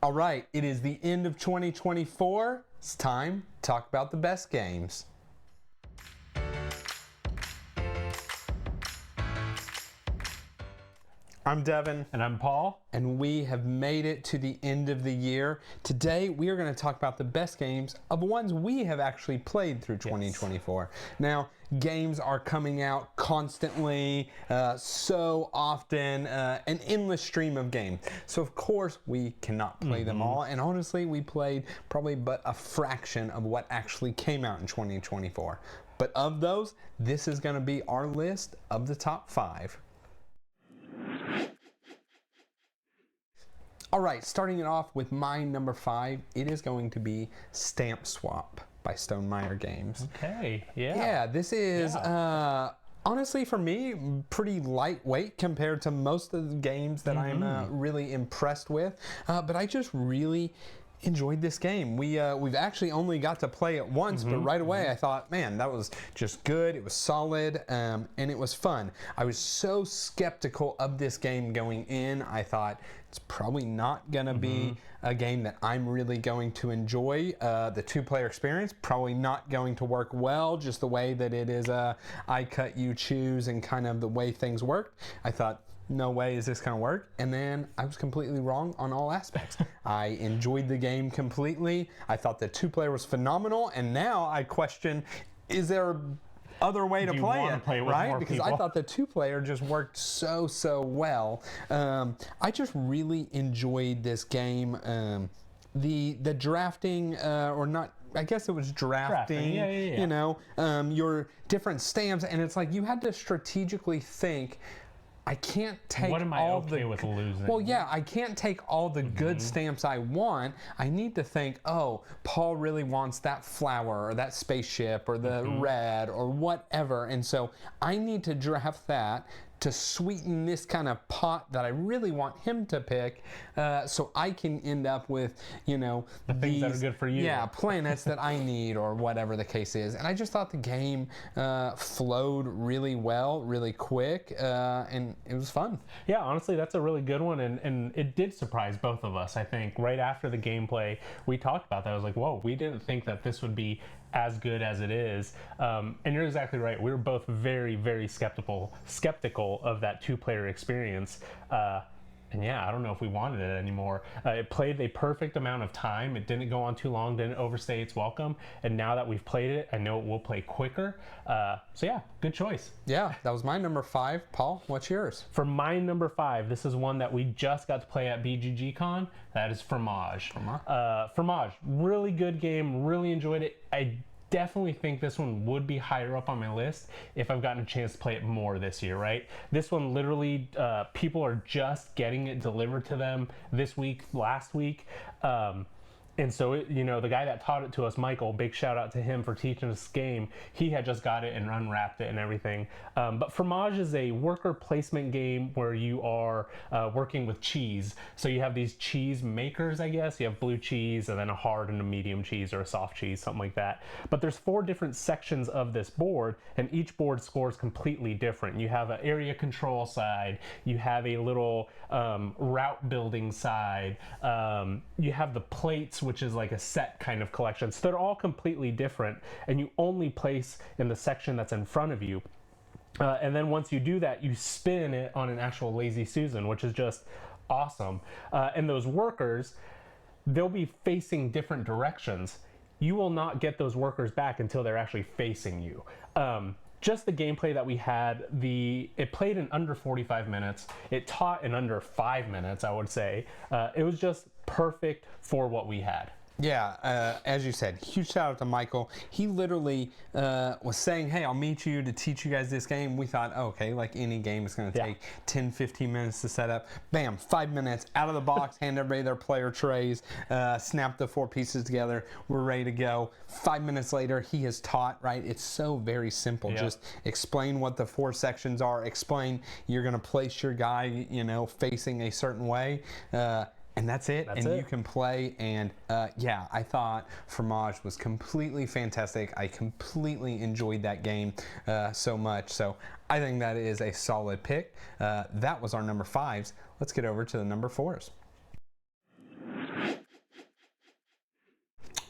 All right, it is the end of 2024. It's time to talk about the best games. I'm Devin. And I'm Paul. And we have made it to the end of the year. Today, we are going to talk about the best games of ones we have actually played through 2024. Yes. Now, games are coming out constantly, so often, an endless stream of games. So, of course, we cannot play them all. And honestly, we played probably but a fraction of what actually came out in 2024. But of those, this is going to be our list of the top 5. All right, starting it off with my number 5, it is going to be Stamp Swap by Stonemaier Games. Okay, yeah. Yeah, this is, honestly, for me, pretty lightweight compared to most of the games that I'm really impressed with. But I just really enjoyed this game. We've actually only got to play it once, but right away I thought, man, that was just good. It was solid, and it was fun. I was so skeptical of this game going in. I thought it's probably not gonna be a game that I'm really going to enjoy. The two-player experience probably not going to work well, just the way that it is I cut, you choose, and kind of the way things work. I thought, no way is this going to work. And then I was completely wrong on all aspects. I enjoyed the game completely. I thought the two-player was phenomenal. And now I question, is there other way to play it, right? Because I thought the two-player just worked so well. I just really enjoyed this game. The drafting, or not, I guess it was drafting. You know, your different stamps, and it's like you had to strategically think, I can't take what am I all okay the with losing? Well, yeah, I can't take all the good stamps I want. I need to think, oh, Paul really wants that flower or that spaceship or the red or whatever, and so I need to draft that to sweeten this kind of pot that I really want him to pick, so I can end up with, you know, the things that are good for you. Yeah, planets that I need or whatever the case is. And I just thought the game flowed really well, really quick, and it was fun. Yeah, honestly, that's a really good one, and it did surprise both of us. I think right after the gameplay, we talked about that. I was like, whoa, we didn't think that this would be as good as it is. And you're exactly right. We were both very skeptical of that two-player experience. And yeah, I don't know if we wanted it anymore. It played a perfect amount of time. It didn't go on too long, didn't overstay its welcome. And now that we've played it, I know it will play quicker. So yeah, good choice. Yeah, that was my number 5. Paul, what's yours? For my number 5, this is one that we just got to play at BGG-Con. That is Fromage. Fromage, really good game, really enjoyed it. I definitely think this one would be higher up on my list if I've gotten a chance to play it more this year, right? This one literally, people are just getting it delivered to them this week, last week. And so, you know, the guy that taught it to us, Michael, big shout out to him for teaching us this game. He had just got it and unwrapped it and everything. But Fromage is a worker placement game where you are working with cheese. So you have these cheese makers, I guess. You have blue cheese and then a hard and a medium cheese or a soft cheese, something like that. But there's 4 different sections of this board, and each board scores completely different. You have an area control side. You have a little route building side. You have the plates, which is like a set kind of collection. So they're all completely different, and you only place in the section that's in front of you. And then once you do that, you spin it on an actual Lazy Susan, which is just awesome. And those workers, they'll be facing different directions. You will not get those workers back until they're actually facing you. Just the gameplay that we had, it played in under 45 minutes. It taught in under 5 minutes, I would say. It was just perfect for what we had. Yeah, as you said, huge shout out to Michael. He literally was saying, hey, I'll meet you to teach you guys this game. We thought, oh, okay, like any game is going to take 10, 15 minutes to set up. Bam, 5 minutes, out of the box, hand everybody their player trays, snap the 4 pieces together, we're ready to go. 5 minutes later, he has taught, right? It's so very simple. Just explain what the 4 sections are, explain you're going to place your guy, you know, facing a certain way. And that's it. You can play. And yeah, I thought Fromage was completely fantastic. I completely enjoyed that game so much. So I think that is a solid pick. That was our number 5s. Let's get over to the number 4s.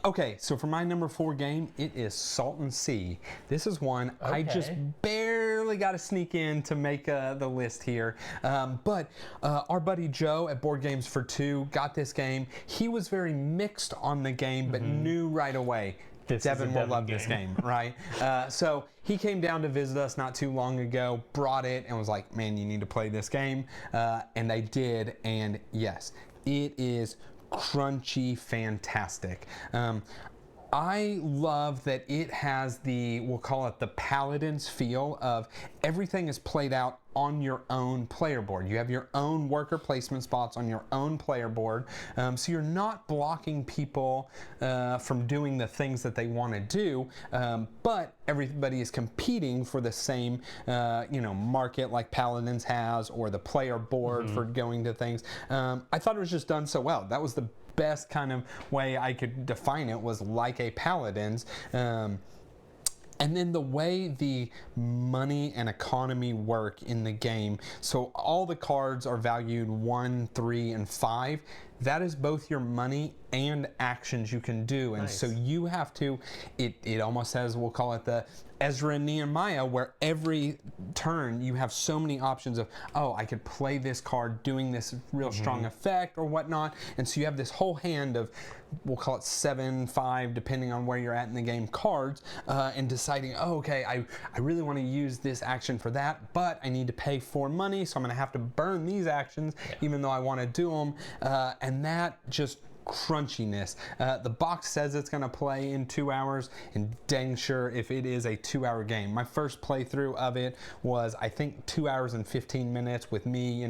Okay, so for my number 4 game, it is Salt and Sea. This is one I just barely got to sneak in to make the list here. But our buddy Joe at Board Games for Two got this game. He was very mixed on the game, but knew right away, Devin will love this game, right? So he came down to visit us not too long ago, brought it, and was like, man, you need to play this game. And I did, and yes, it is crunchy, fantastic. I love that it has the, we'll call it the Paladins feel of everything is played out on your own player board. You have your own worker placement spots on your own player board, so you're not blocking people from doing the things that they want to do, but everybody is competing for the same market like Paladins has, or the player board for going to things. I thought it was just done so well. That was the best kind of way I could define it, was like a Paladins. And then the way the money and economy work in the game, so all the cards are valued 1, 3, and 5. That is both your money and actions you can do. And so you have to, it almost says, we'll call it the Ezra and Nehemiah, where every turn you have so many options of, oh, I could play this card doing this real strong effect or whatnot. And so you have this whole hand of, we'll call it 7, 5, depending on where you're at in the game, cards, and deciding, oh, okay, I really want to use this action for that, but I need to pay 4 money, so I'm going to have to burn these actions, even though I want to do them. And that just crunchiness. The box says it's going to play in 2 hours, and dang sure if it is a 2-hour game. My first playthrough of it was, I think, 2 hours and 15 minutes with me,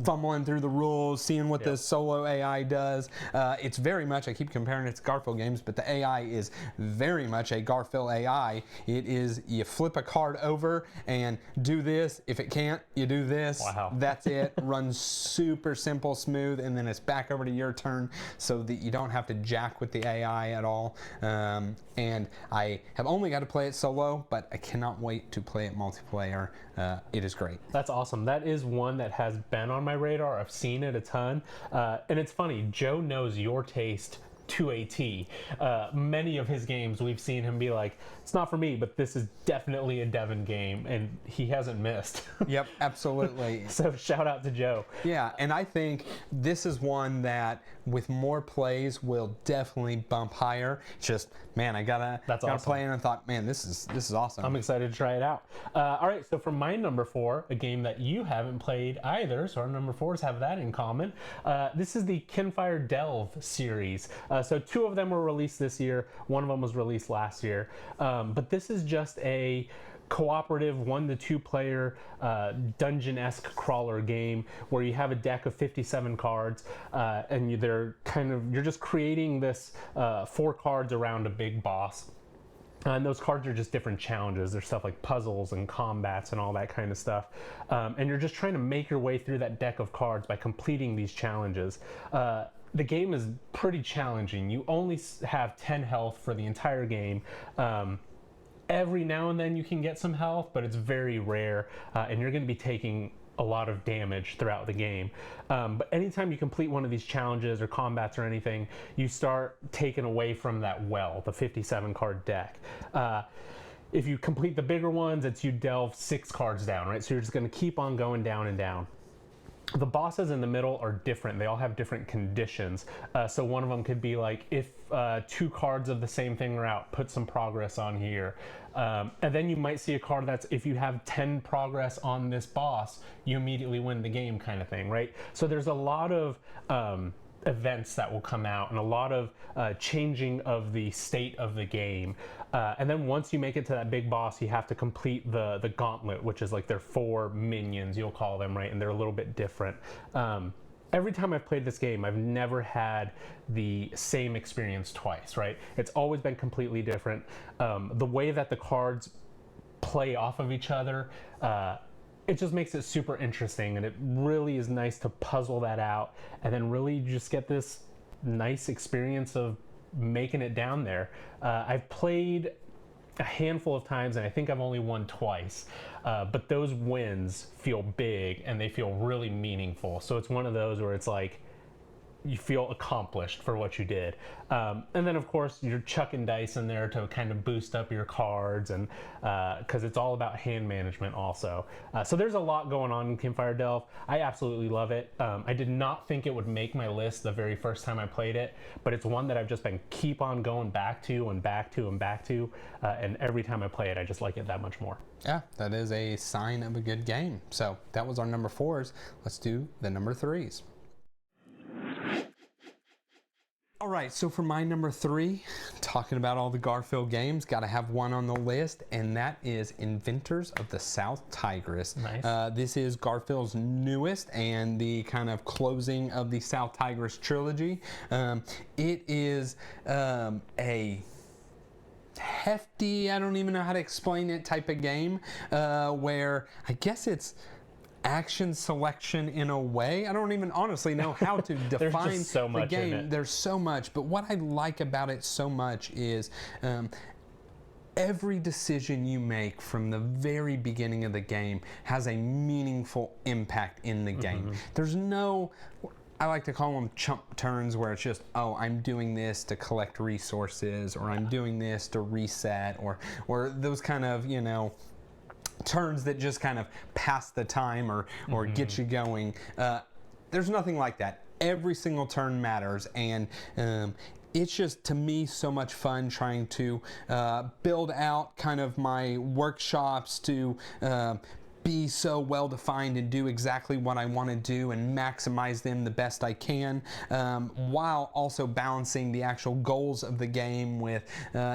fumbling through the rules, seeing what the solo AI does. It's very much, I keep comparing it to Garfield games, but the AI is very much a Garfield AI. It is, you flip a card over and do this. If it can't, you do this. Wow. That's it. Runs super simple, smooth, and then it's back over to your turn so that you don't have to jack with the AI at all. And I have only got to play it solo, but I cannot wait to play it multiplayer. It is great. That's awesome. That is one that has been on my radar. I've seen it a ton. And it's funny, Joe knows your taste to a T. Many of his games, we've seen him be like, it's not for me, but this is definitely a Devin game, and he hasn't missed. Yep, absolutely. So shout out to Joe. Yeah, and I think this is one that with more plays will definitely bump higher. Just, man, I gotta play in and thought, man, this is awesome. I'm excited to try it out. All right, so for my number 4, a game that you haven't played either, so our number 4s have that in common. This is the Kinfire Delve series. So 2 of them were released this year. 1 of them was released last year. But this is just a cooperative 1 to 2 player dungeon-esque crawler game where you have a deck of 57 cards, and you're just creating this 4 cards around a big boss. And those cards are just different challenges. There's stuff like puzzles and combats and all that kind of stuff. And you're just trying to make your way through that deck of cards by completing these challenges. The game is pretty challenging. You only have 10 health for the entire game. Every now and then you can get some health, but it's very rare, and you're going to be taking a lot of damage throughout the game. But anytime you complete one of these challenges or combats or anything, you start taking away from that the 57 card deck. If you complete the bigger ones, it's you delve 6 cards down, right? So you're just going to keep on going down and down. The bosses in the middle are different. They all have different conditions. So one of them could be like, if 2 cards of the same thing are out, put some progress on here. And then you might see a card that's, if you have 10 progress on this boss, you immediately win the game kind of thing, right? So there's a lot of events that will come out and a lot of changing of the state of the game. And then once you make it to that big boss, you have to complete the gauntlet, which is like their 4 minions, you'll call them, right? And they're a little bit different. Every time I've played this game, I've never had the same experience twice, right? It's always been completely different. The way that the cards play off of each other, it just makes it super interesting, and it really is nice to puzzle that out and then really just get this nice experience of making it down there. I've played a handful of times, and I think I've only won twice, but those wins feel big and they feel really meaningful. So it's one of those where it's like, you feel accomplished for what you did. And then of course you're chucking dice in there to kind of boost up your cards, and because it's all about hand management also. So there's a lot going on in Campfire Delve. I absolutely love it. I did not think it would make my list the very first time I played it, but it's one that I've just been keep on going back to and back to and back to, and every time I play it I just like it that much more. Yeah, that is a sign of a good game. So that was our number 4s. Let's do the number 3s. All right, so for my number 3, talking about all the Garfield games, got to have one on the list, and that is Inventors of the South Tigris. Nice. This is Garfield's newest and the kind of closing of the South Tigris trilogy. It is a hefty, I don't even know how to explain it, type of game where I guess it's action selection in a way. I don't even honestly know how to define just so much the game. in it. There's so much, but what I like about it so much is every decision you make from the very beginning of the game has a meaningful impact in the game. There's no, I like to call them chump turns, where it's just, oh, I'm doing this to collect resources, or I'm doing this to reset, or those kind of, you know, turns that just kind of pass the time or get you going. There's nothing like that. Every single turn matters, and it's just, to me, so much fun trying to build out kind of my workshops to be so well defined and do exactly what I want to do and maximize them the best I can, while also balancing the actual goals of the game with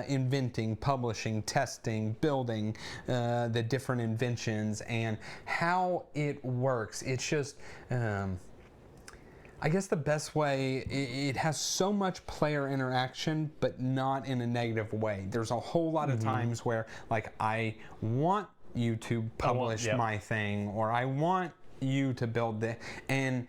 inventing, publishing, testing, building the different inventions and how it works. It's just I guess the best way, it has so much player interaction, but not in a negative way. There's a whole lot of times where, like, I want you to publish my thing, or I want you to build this, and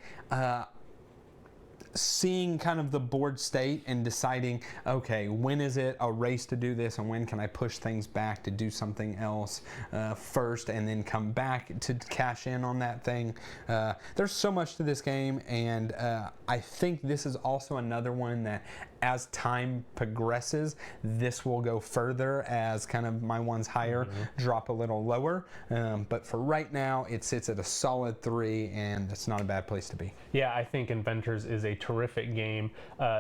seeing kind of the board state and deciding, okay, when is it a race to do this, and when can I push things back to do something else first, and then come back to cash in on that thing. There's so much to this game, and I think this is also another one that, as time progresses, this will go further as kind of my ones higher drop a little lower. But for right now, it sits at a solid 3, and it's not a bad place to be. Yeah, I think Inventors is a terrific game.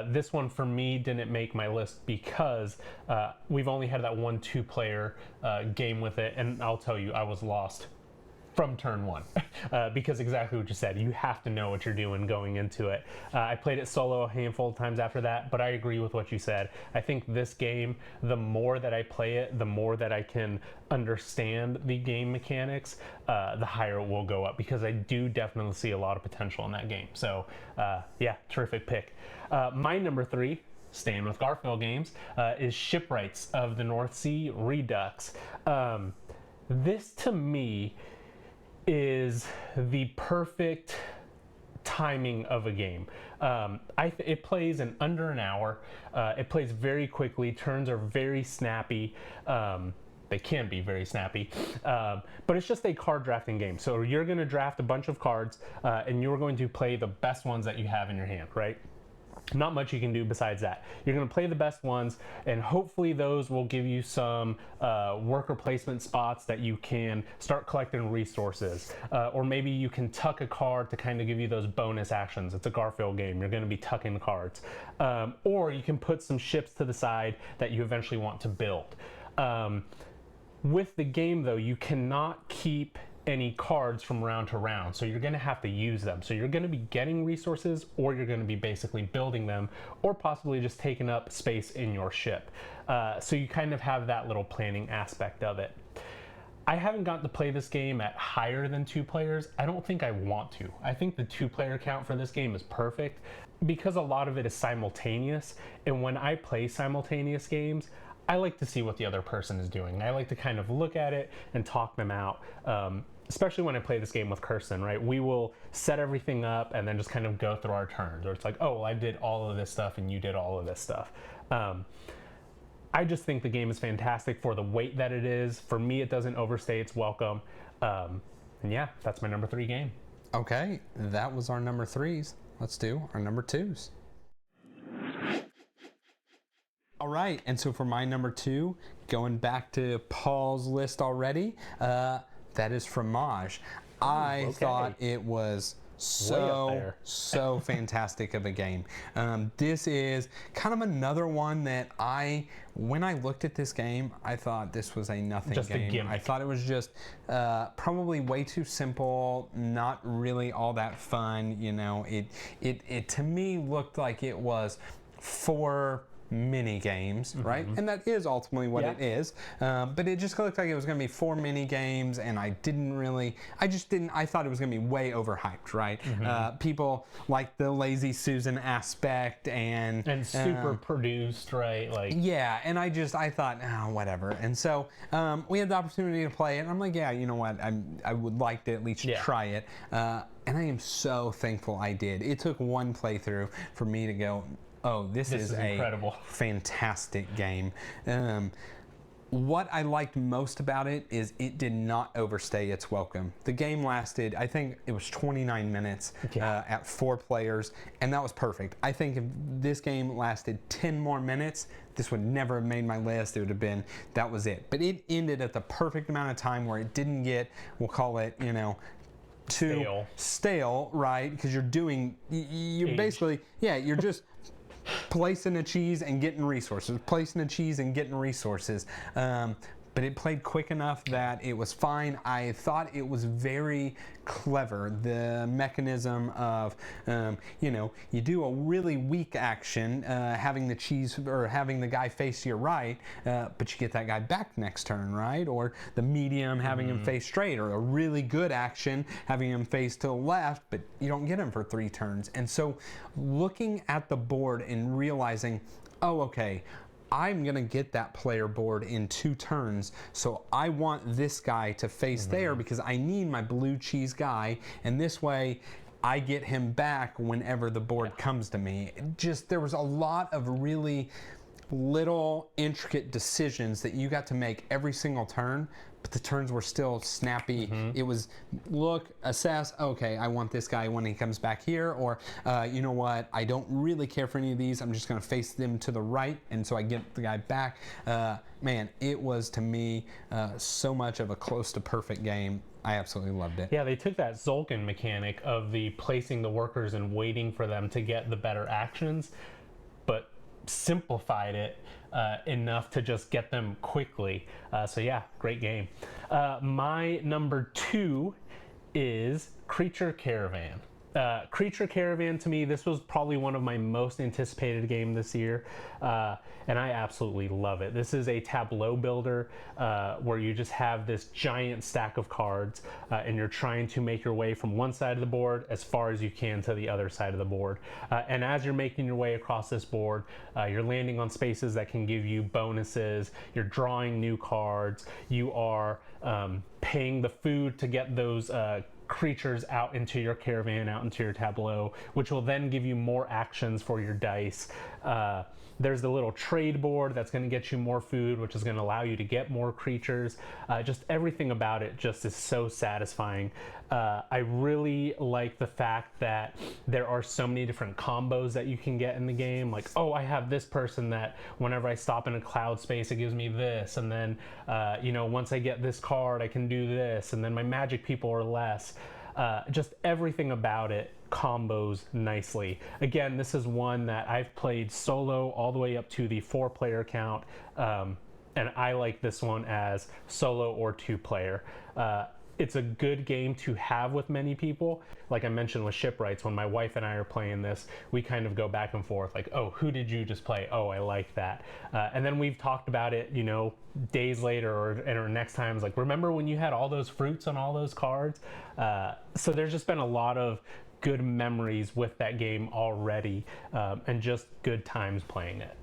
This one for me didn't make my list because we've only had that 1-2 player game with it, and I'll tell you, I was lost from turn 1 because exactly what you said, you have to know what you're doing going into it. I played it solo a handful of times after that, but I agree with what you said. I think this game, the more that I play it, the more that I can understand the game mechanics, the higher it will go up, because I do definitely see a lot of potential in that game. So yeah, terrific pick. My number 3, staying with Garfield games, is Shipwrights of the North Sea Redux. This to me is the perfect timing of a game. It plays in under an hour. It plays very quickly. Turns are very snappy. They can be very snappy, but it's just a card drafting game. So you're going to draft a bunch of cards, and you're going to play the best ones that you have in your hand, right? Not much you can do besides that. You're going to play the best ones, and hopefully those will give you some worker placement spots that you can start collecting resources, or maybe you can tuck a card to kind of give you those bonus actions. It's a Garfield game. You're going to be tucking cards, or you can put some ships to the side that you eventually want to build. With the game, though, you cannot keep any cards from round to round, so you're going to have to use them. So you're going to be getting resources, or you're going to be basically building them, or possibly just taking up space in your ship. So you kind of have that little planning aspect of it. I haven't gotten to play this game at higher than 2 players. I don't think I want to. I think the 2-player count for this game is perfect, because a lot of it is simultaneous, and when I play simultaneous games, I like to see what the other person is doing. I like to kind of look at it and talk them out. Especially when I play this game with Kirsten, right? We will set everything up and then just kind of go through our turns. Or it's like, oh, well, I did all of this stuff and you did all of this stuff. I just think the game is fantastic for the weight that it is. For me, it doesn't overstay its welcome. And yeah, that's my number 3 game. Okay, that was our number 3s. let's do our number 2s. All right, and so for my number 2, going back to Paul's list already, that is Fromage. I thought it was so fantastic of a game. This is kind of another one that when I looked at this game, I thought this was a nothing just game. A gimmick. I thought it was just probably way too simple, not really all that fun. You know, it to me looked like it was 4 mini games, right? And that is ultimately what it is. But it just looked like it was going to be 4 mini games, and I thought it was going to be way overhyped, right? People like the Lazy Susan aspect and super produced, right? Like, yeah, and I thought, whatever. And so we had the opportunity to play it, and I'm like, yeah, you know what? I would like to at least try it. And I am so thankful I did. It took one playthrough for me to go, oh, this is incredible. Fantastic game. What I liked most about it is it did not overstay its welcome. The game lasted, I think it was 29 minutes at 4 players, and that was perfect. I think if this game lasted 10 more minutes, this would never have made my list. It would have been, that was it. But it ended at the perfect amount of time where it didn't get, we'll call it, too stale, right? Because you're basically, you're just placing a cheese and getting resources, but it played quick enough that it was fine. I thought it was very clever, the mechanism of, you do a really weak action, having the cheese or having the guy face to your right, but you get that guy back next turn, right? Or the medium, having him face straight, or a really good action, having him face to the left, but you don't get him for 3 turns. And so looking at the board and realizing, oh, okay, I'm going to get that player board in 2 turns, so I want this guy to face there because I need my blue cheese guy, and this way I get him back whenever the board comes to me. There was a lot of really little intricate decisions that you got to make every single turn, but the turns were still snappy. It was look, assess, okay, I want this guy when he comes back here, or you know what, I don't really care for any of these, I'm just going to face them to the right, and so I get the guy back. Man, it was to me so much of a close to perfect game. I absolutely loved it. Yeah, they took that Zolkin mechanic of the placing the workers and waiting for them to get the better actions, but simplified it enough to just get them quickly. So yeah, great game. My number 2 is Creature Caravan. Creature Caravan, to me, this was probably one of my most anticipated games this year, and I absolutely love it. This is a tableau builder where you just have this giant stack of cards, and you're trying to make your way from one side of the board as far as you can to the other side of the board. And as you're making your way across this board, you're landing on spaces that can give you bonuses, you're drawing new cards, you are paying the food to get those creatures out into your caravan, out into your tableau, which will then give you more actions for your dice. There's the little trade board that's going to get you more food, which is going to allow you to get more creatures. Just everything about it just is so satisfying. I really like the fact that there are so many different combos that you can get in the game. Like, oh, I have this person that whenever I stop in a cloud space, it gives me this. And then, once I get this card, I can do this. And then my magic people are less. Just everything about it combos nicely. Again, this is one that I've played solo all the way up to the 4-player count, and I like this one as solo or 2-player. It's a good game to have with many people. Like I mentioned with Shipwrights, when my wife and I are playing this, we kind of go back and forth like, oh, who did you just play? Oh, I like that. And then we've talked about it, days later or next time, like, remember when you had all those fruits on all those cards? So there's just been a lot of good memories with that game already, and just good times playing it.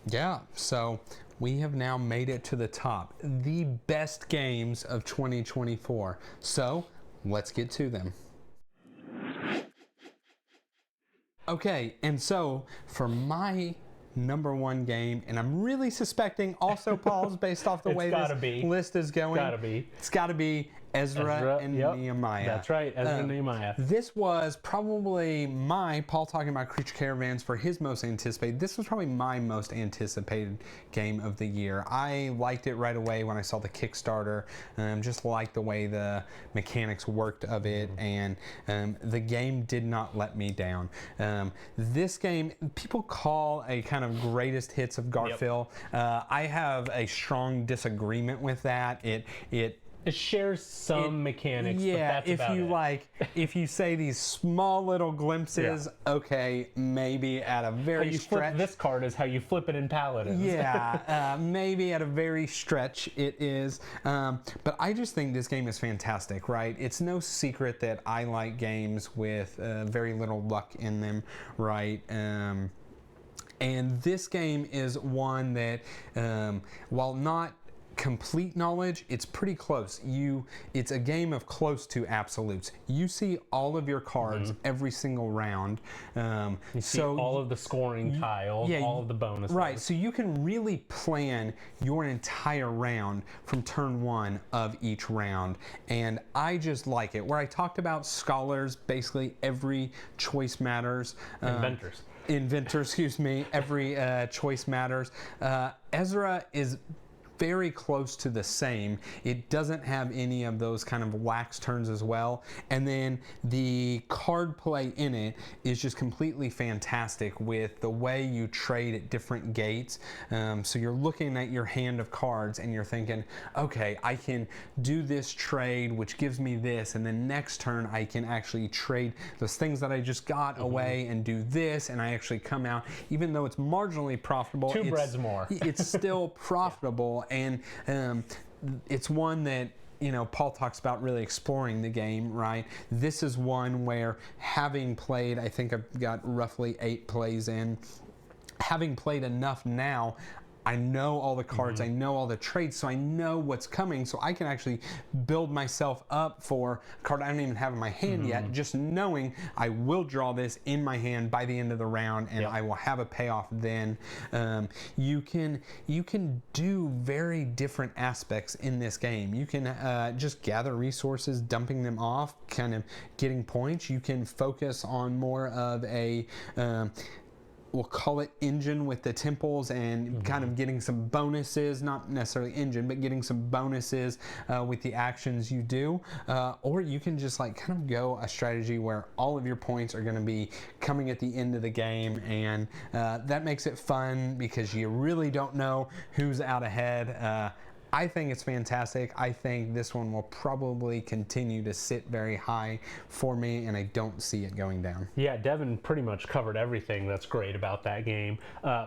Yeah, so we have now made it to the top, the best games of 2024. So let's get to them. Okay, and so for my number 1 game, and I'm really suspecting also Paul's based off the way this list is going. It's gotta be. It's gotta be, Ezra and yep. Nehemiah. That's right, Ezra and Nehemiah. This was probably Paul talking about Creature Caravans for his most anticipated. This was probably my most anticipated game of the year. I liked it right away when I saw the Kickstarter. Just liked the way the mechanics worked of it, and the game did not let me down. This game, people call a kind of greatest hits of Garphill. Yep. I have a strong disagreement with that. It shares some mechanics, but that's if about you it. if you say these small little glimpses, okay, maybe at a very how you stretch. Flip this card is how you flip it in Paladins. Yeah, maybe at a very stretch it is. But I just think this game is fantastic, right? It's no secret that I like games with very little luck in them, right? And this game is one that, while not complete knowledge, it's pretty close. It's a game of close to absolutes. You see all of your cards every single round. You see all of the scoring tiles, all of the bonuses. Right, so you can really plan your entire round from turn one of each round. And I just like it. Where I talked about scholars, basically every choice matters. Inventors, excuse me. Every choice matters. Ezra is very close to the same. It doesn't have any of those kind of wax turns as well. And then the card play in it is just completely fantastic with the way you trade at different gates. So you're looking at your hand of cards and you're thinking, okay, I can do this trade, which gives me this, and then next turn I can actually trade those things that I just got away and do this, and I actually come out, even though it's marginally profitable. Two breads more. It's still profitable. And it's one that, Paul talks about really exploring the game, right? This is one where, having played, I think I've got roughly 8 plays in, having played enough now, I know all the cards, I know all the trades, so I know what's coming, so I can actually build myself up for a card I don't even have in my hand yet, just knowing I will draw this in my hand by the end of the round, and I will have a payoff then. You can do very different aspects in this game. You can just gather resources, dumping them off, kind of getting points. You can focus on more of a we'll call it engine with the temples, and kind of getting some bonuses, not necessarily engine, but getting some bonuses with the actions you do. Or you can just kind of go a strategy where all of your points are going to be coming at the end of the game, and that makes it fun because you really don't know who's out ahead. I think it's fantastic. I think this one will probably continue to sit very high for me, and I don't see it going down. Yeah, Devin pretty much covered everything that's great about that game.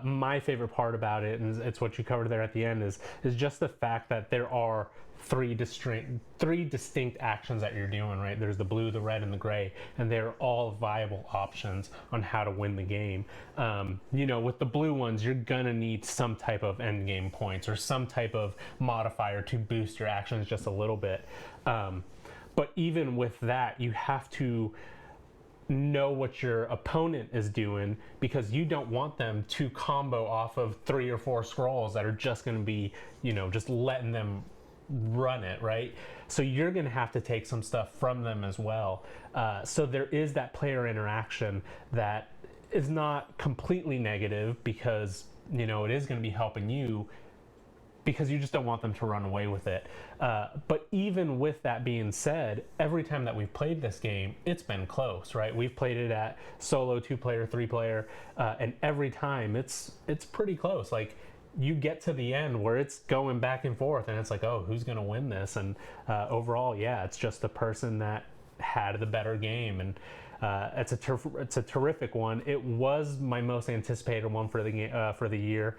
My favorite part about it, and it's what you covered there at the end, is just the fact that there are three distinct actions that you're doing, right? There's the blue, the red, and the gray, and they're all viable options on how to win the game. With the blue ones, you're gonna need some type of end game points or some type of modifier to boost your actions just a little bit. But even with that, you have to know what your opponent is doing, because you don't want them to combo off of 3 or 4 scrolls that are just going to be, just letting them run it, right? So you're going to have to take some stuff from them as well. So there is that player interaction that is not completely negative, because it is going to be helping you, because you just don't want them to run away with it. But even with that being said, every time that we've played this game, it's been close, right? We've played it at solo, 2-player, 3-player, and every time it's pretty close. You get to the end where it's going back and forth, and it's oh, who's going to win this? And overall, it's just the person that had the better game, and it's a terrific one. It was my most anticipated one for the year.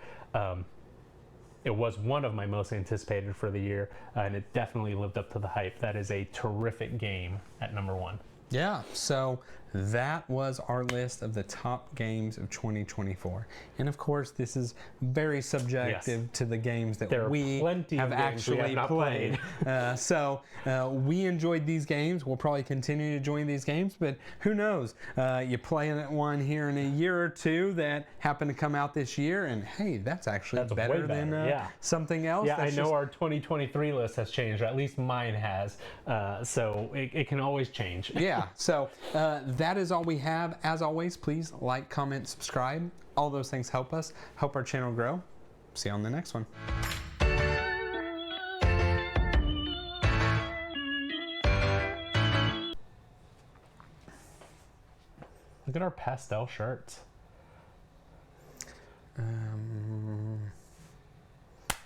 It was one of my most anticipated for the year, and it definitely lived up to the hype. That is a terrific game at number 1. Yeah, so that was our list of the top games of 2024. And of course, this is very subjective to the games that we have actually played. So we enjoyed these games. We'll probably continue to join these games, but who knows? You play one here in a year or two that happened to come out this year, and hey, that's actually better than something else. Yeah, I know our 2023 list has changed, or at least mine has. So it can always change. Yeah, so that is all we have. As always, please like, comment, subscribe. All those things help us, help our channel grow. See you on the next one. Look at our pastel shirts.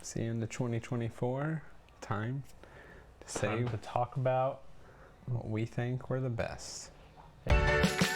See you in the 2024. Time to talk about what we think were the best. Yeah.